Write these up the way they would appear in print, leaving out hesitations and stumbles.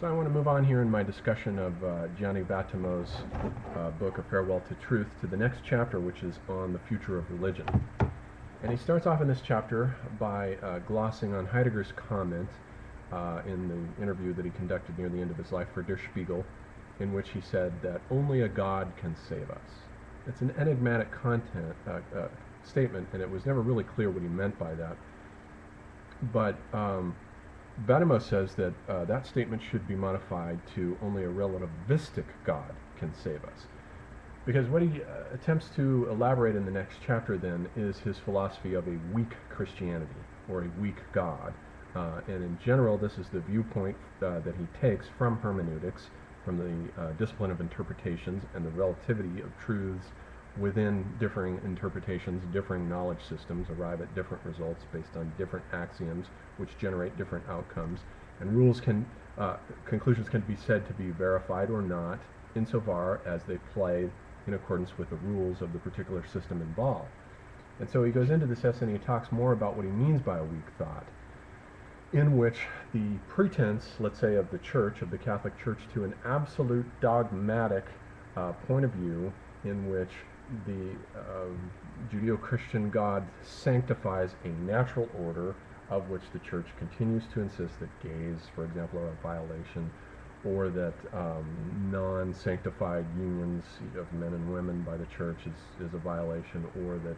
So I want to move on here in my discussion of Gianni Vattimo's book, A Farewell to Truth, to the next chapter, which is on the future of religion. And he starts off in this chapter by glossing on Heidegger's comment in the interview that he conducted near the end of his life for Der Spiegel, in which he said that only a God can save us. It's an enigmatic statement, and it was never really clear what he meant by that. But Vattimo says that that statement should be modified to only a relativistic God can save us. Because what he attempts to elaborate in the next chapter then is his philosophy of a weak Christianity, or a weak God. And in general, this is the viewpoint that he takes from hermeneutics, from the discipline of interpretations and the relativity of truths within differing interpretations. Differing knowledge systems arrive at different results based on different axioms which generate different outcomes, and conclusions can be said to be verified or not insofar as they play in accordance with the rules of the particular system involved. And so he goes into this essay and he talks more about what he means by a weak thought, in which the pretense, let's say, of the Church, of the Catholic Church, to an absolute dogmatic point of view in which the Judeo-Christian God sanctifies a natural order of which the Church continues to insist that gays, for example, are a violation, or that non-sanctified unions of men and women by the Church is a violation, or that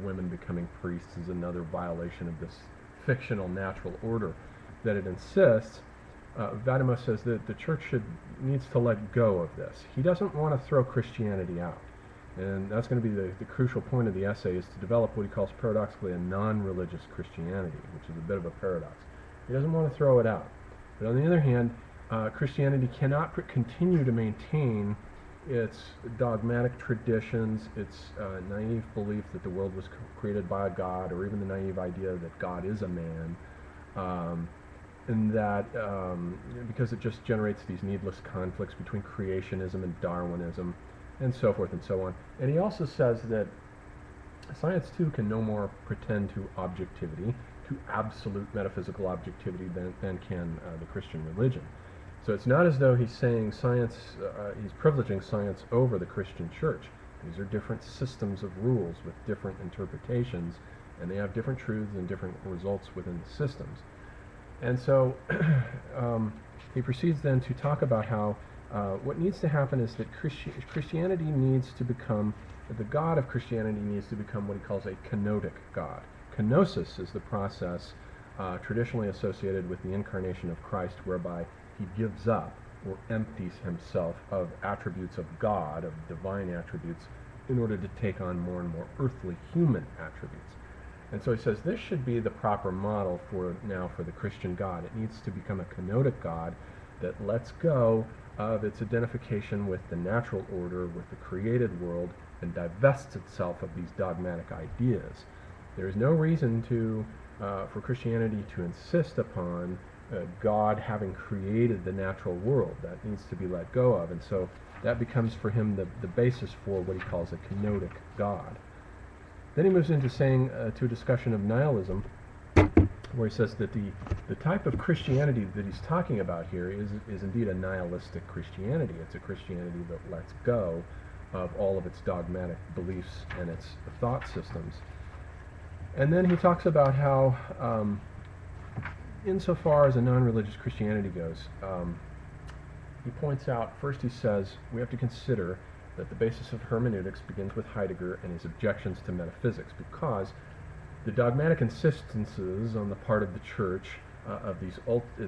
women becoming priests is another violation of this fictional natural order that it insists. Vattimo says that the Church needs to let go of this. He doesn't want to throw Christianity out. And that's going to be the crucial point of the essay, is to develop what he calls paradoxically a non-religious Christianity, which is a bit of a paradox. He doesn't want to throw it out. But on the other hand, Christianity cannot continue to maintain its dogmatic traditions, its naive belief that the world was created by a God, or even the naive idea that God is a man, and that because it just generates these needless conflicts between creationism and Darwinism, and so forth and so on. And he also says that science too can no more pretend to objectivity, to absolute metaphysical objectivity, than can the Christian religion. So it's not as though he's saying science, he's privileging science over the Christian Church. These are different systems of rules with different interpretations, and they have different truths and different results within the systems. And so he proceeds then to talk about how what needs to happen is that Christianity needs to become, the God of Christianity needs to become what he calls a kenotic God. Kenosis is the process traditionally associated with the incarnation of Christ, whereby he gives up or empties himself of attributes of God, of divine attributes, in order to take on more and more earthly human attributes. And so he says this should be the proper model for the Christian God. It needs to become a kenotic God that lets go of its identification with the natural order, with the created world, and divests itself of these dogmatic ideas. There is no reason for Christianity to insist upon God having created the natural world. That needs to be let go of, and so that becomes for him the basis for what he calls a kenotic God. Then he moves into saying to a discussion of nihilism, where he says that the type of Christianity that he's talking about here is indeed a nihilistic Christianity. It's a Christianity that lets go of all of its dogmatic beliefs and its thought systems. And then he talks about how, insofar as a non-religious Christianity goes, he points out, first he says, we have to consider that the basis of hermeneutics begins with Heidegger and his objections to metaphysics, because the dogmatic insistences on the part of the Church, of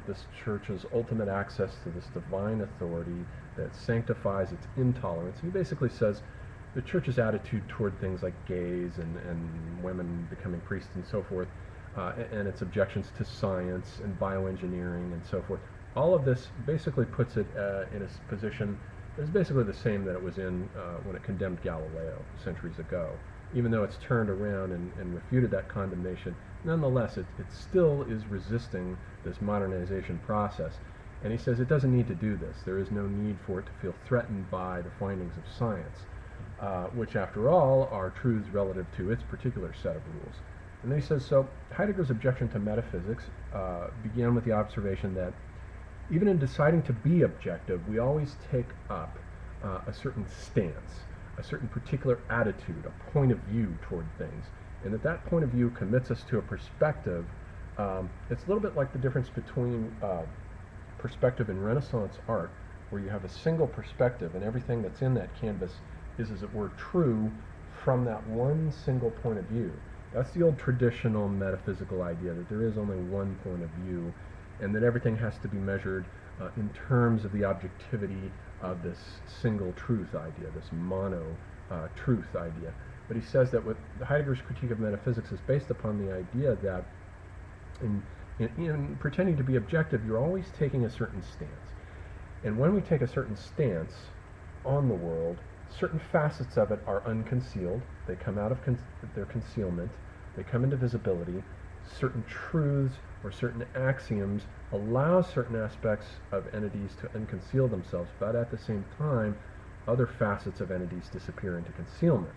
this Church's ultimate access to this divine authority that sanctifies its intolerance. He basically says the Church's attitude toward things like gays and women becoming priests and so forth, and its objections to science and bioengineering and so forth, all of this basically puts it in a position that is basically the same that it was in when it condemned Galileo centuries ago. Even though it's turned around and refuted that condemnation, nonetheless it still is resisting this modernization process. And he says it doesn't need to do this. There is no need for it to feel threatened by the findings of science, which after all are truths relative to its particular set of rules. And then he says, so Heidegger's objection to metaphysics began with the observation that even in deciding to be objective, we always take up a certain stance, a certain particular attitude, a point of view toward things. And that point of view commits us to a perspective. It's a little bit like the difference between perspective in Renaissance art, where you have a single perspective and everything that's in that canvas is, as it were, true from that one single point of view. That's the old traditional metaphysical idea that there is only one point of view and that everything has to be measured in terms of the objectivity of this single truth idea, this mono truth idea. But he says that with Heidegger's critique of metaphysics is based upon the idea that in pretending to be objective, you're always taking a certain stance. And when we take a certain stance on the world, certain facets of it are unconcealed. They come out of their concealment. They come into visibility. Certain truths or certain axioms allow certain aspects of entities to unconceal themselves, but at the same time, other facets of entities disappear into concealment.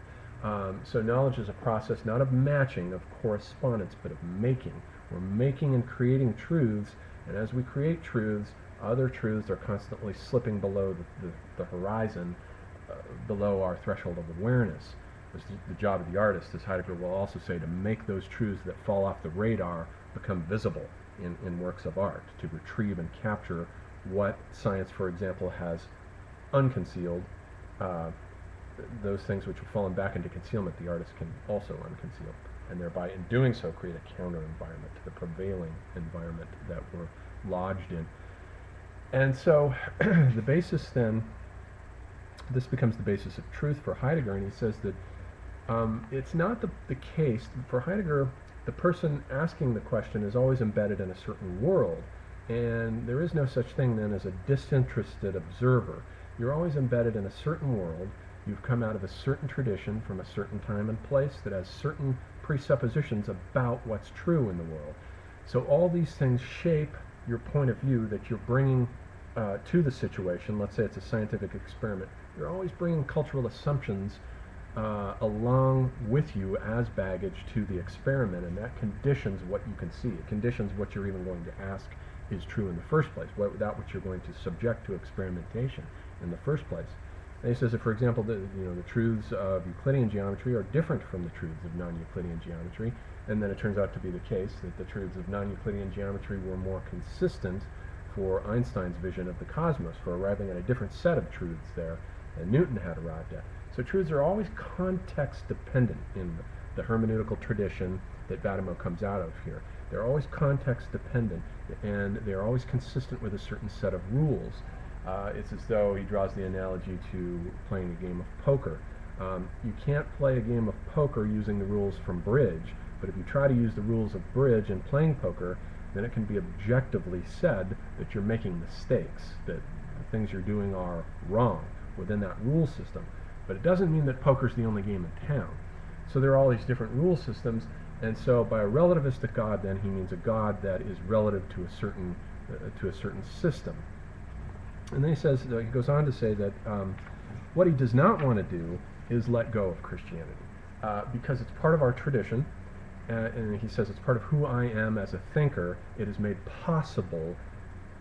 So knowledge is a process not of matching, of correspondence, but of making. We're making and creating truths, and as we create truths, other truths are constantly slipping below the horizon, below our threshold of awareness. It's the job of the artist, as Heidegger will also say, to make those truths that fall off the radar become visible in works of art, to retrieve and capture what science, for example, has unconcealed. Those things which have fallen back into concealment, the artist can also unconceal, and thereby, in doing so, create a counter-environment to the prevailing environment that we're lodged in. And so the basis then, this becomes the basis of truth for Heidegger, and he says that it's not the case. For Heidegger, the person asking the question is always embedded in a certain world, and there is no such thing then as a disinterested observer. You're always embedded in a certain world. You've come out of a certain tradition from a certain time and place that has certain presuppositions about what's true in the world. So all these things shape your point of view that you're bringing to the situation. Let's say it's a scientific experiment. You're always bringing cultural assumptions along with you as baggage to the experiment, and that conditions what you can see. It conditions what you're even going to ask is true in the first place, without which you're going to subject to experimentation in the first place. And he says that, for example, the truths of Euclidean geometry are different from the truths of non-Euclidean geometry, and then it turns out to be the case that the truths of non-Euclidean geometry were more consistent for Einstein's vision of the cosmos, for arriving at a different set of truths there than Newton had arrived at. So truths are always context-dependent in the hermeneutical tradition that Vattimo comes out of here. They're always context-dependent, and they're always consistent with a certain set of rules. It's as though he draws the analogy to playing a game of poker. You can't play a game of poker using the rules from bridge, but if you try to use the rules of bridge in playing poker, then it can be objectively said that you're making mistakes, that the things you're doing are wrong within that rule system. But it doesn't mean that poker's the only game in town. So there are all these different rule systems, and so by a relativistic God, then he means a God that is relative to a certain system. And then he says, he goes on to say that what he does not want to do is let go of Christianity, because it's part of our tradition, and he says it's part of who I am as a thinker. It has made possible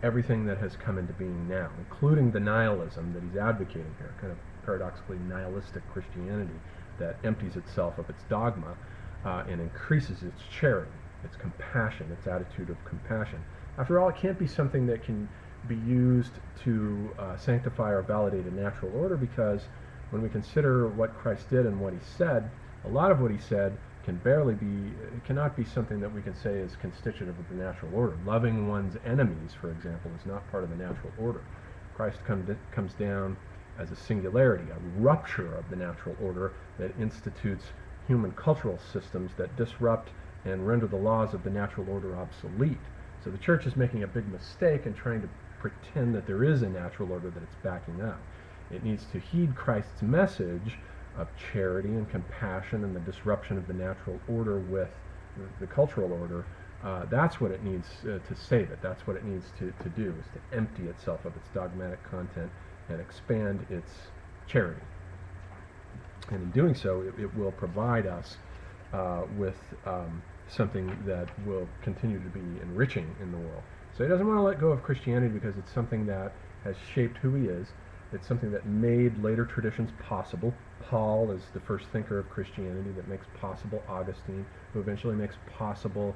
everything that has come into being now, including the nihilism that he's advocating here, kind of paradoxically nihilistic Christianity that empties itself of its dogma and increases its charity, its compassion, its attitude of compassion. After all, it can't be something that can be used to sanctify or validate a natural order, because when we consider what Christ did and what he said, a lot of what he said cannot be something that we can say is constitutive of the natural order. Loving one's enemies, for example, is not part of the natural order. Christ comes down as a singularity, a rupture of the natural order that institutes human cultural systems that disrupt and render the laws of the natural order obsolete. So the church is making a big mistake in trying to pretend that there is a natural order that it's backing up. It needs to heed Christ's message of charity and compassion and the disruption of the natural order with the cultural order. That's what it needs to save it. That's what it needs to do, is to empty itself of its dogmatic content and expand its charity. And in doing so, it will provide us with something that will continue to be enriching in the world, So he doesn't want to let go of Christianity because it's something that has shaped who he is. It's something that made later traditions possible. Paul is the first thinker of Christianity that makes possible Augustine, who eventually makes possible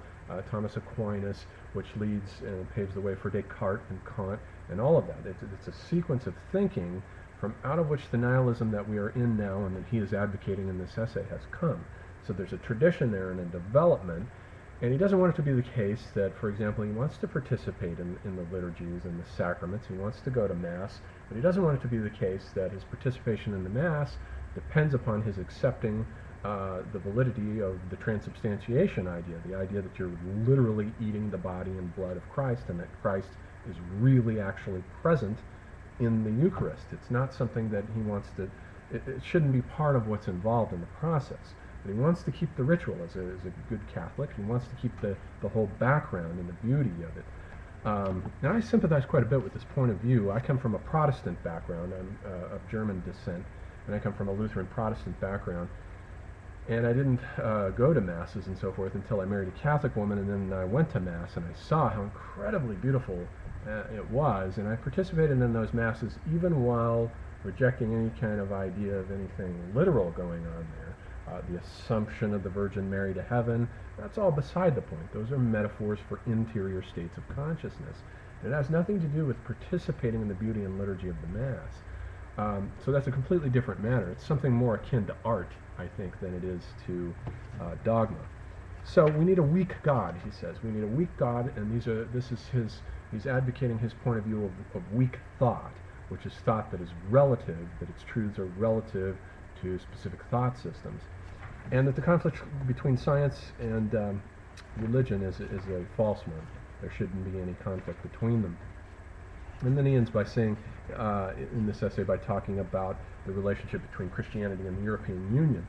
Thomas Aquinas, which leads and paves the way for Descartes and Kant and all of that. It's a sequence of thinking from out of which the nihilism that we are in now and that he is advocating in this essay has come. So there's a tradition there and a development, and he doesn't want it to be the case that, for example, he wants to participate in the liturgies and the sacraments, he wants to go to Mass, but he doesn't want it to be the case that his participation in the Mass depends upon his accepting the validity of the transubstantiation idea, the idea that you're literally eating the body and blood of Christ and that Christ is really actually present in the Eucharist. It's not something that he wants to, it shouldn't be part of what's involved in the process. But he wants to keep the ritual as a good Catholic. He wants to keep the whole background and the beauty of it. Now I sympathize quite a bit with this point of view. I come from a Protestant background. I'm of German descent, and I come from a Lutheran Protestant background. And I didn't go to Masses and so forth until I married a Catholic woman, and then I went to Mass, and I saw how incredibly beautiful it was, and I participated in those Masses even while rejecting any kind of idea of anything literal going on there. The assumption of the Virgin Mary to heaven, that's all beside the point. Those are metaphors for interior states of consciousness. It has nothing to do with participating in the beauty and liturgy of the Mass. So that's a completely different matter. It's something more akin to art, I think, than it is to dogma. So we need a weak God, he says. We need a weak God, and he's advocating his point of view of weak thought, which is thought that is relative, that its truths are relative to specific thought systems, and that the conflict between science and religion is a false one. There shouldn't be any conflict between them. And then he ends by saying, in this essay, by talking about the relationship between Christianity and the European Union.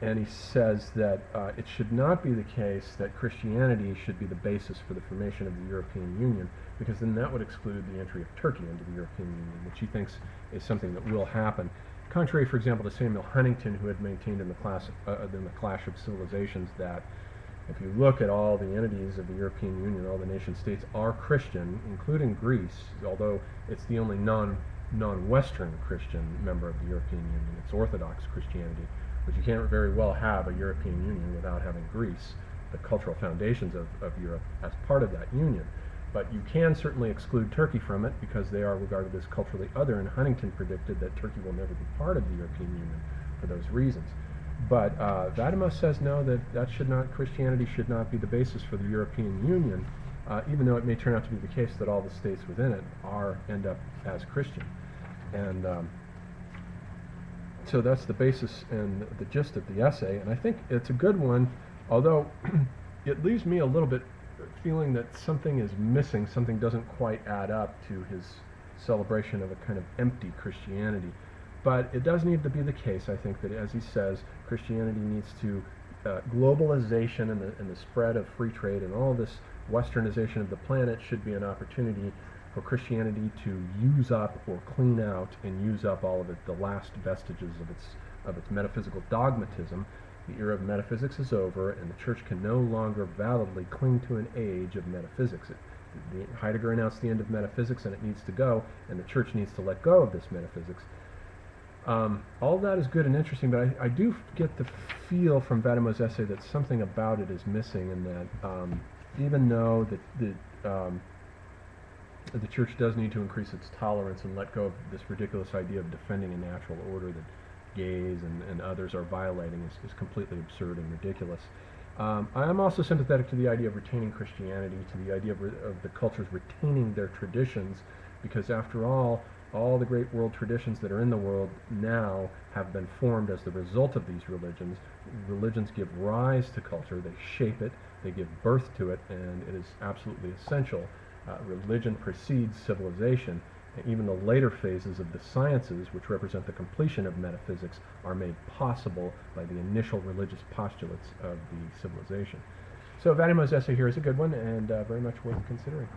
And he says that it should not be the case that Christianity should be the basis for the formation of the European Union, because then that would exclude the entry of Turkey into the European Union, which he thinks is something that will happen. Contrary, for example, to Samuel Huntington, who had maintained in the Clash of Civilizations that if you look at all the entities of the European Union, all the nation-states are Christian, including Greece, although it's the only non-Western Christian member of the European Union. It's Orthodox Christianity, but you can't very well have a European Union without having Greece, the cultural foundations of Europe, as part of that union. But you can certainly exclude Turkey from it because they are regarded as culturally other, and Huntington predicted that Turkey will never be part of the European Union for those reasons. But Vattimo says no, that Christianity should not be the basis for the European Union, even though it may turn out to be the case that all the states within it end up as Christian. And so that's the basis and the gist of the essay, and I think it's a good one, although it leaves me a little bit feeling that something is missing, something doesn't quite add up to his celebration of a kind of empty Christianity. But it does need to be the case, I think, that as he says, Christianity needs to, globalization and the spread of free trade and all this westernization of the planet should be an opportunity for Christianity to use up or clean out and use up all of the last vestiges of its metaphysical dogmatism. The era of metaphysics is over, and the Church can no longer validly cling to an age of metaphysics. Heidegger announced the end of metaphysics, and it needs to go, and the Church needs to let go of this metaphysics. All that is good and interesting, but I do get the feel from Vattimo's essay that something about it is missing, and that even though the Church does need to increase its tolerance and let go of this ridiculous idea of defending a natural order that gays and others are violating is completely absurd and ridiculous. I am also sympathetic to the idea of retaining Christianity, to the idea of the cultures retaining their traditions, because after all the great world traditions that are in the world now have been formed as the result of these religions. Religions give rise to culture, they shape it, they give birth to it, and it is absolutely essential. Religion precedes civilization, and even the later phases of the sciences, which represent the completion of metaphysics, are made possible by the initial religious postulates of the civilization. So Vattimo's essay here is a good one, and very much worth considering.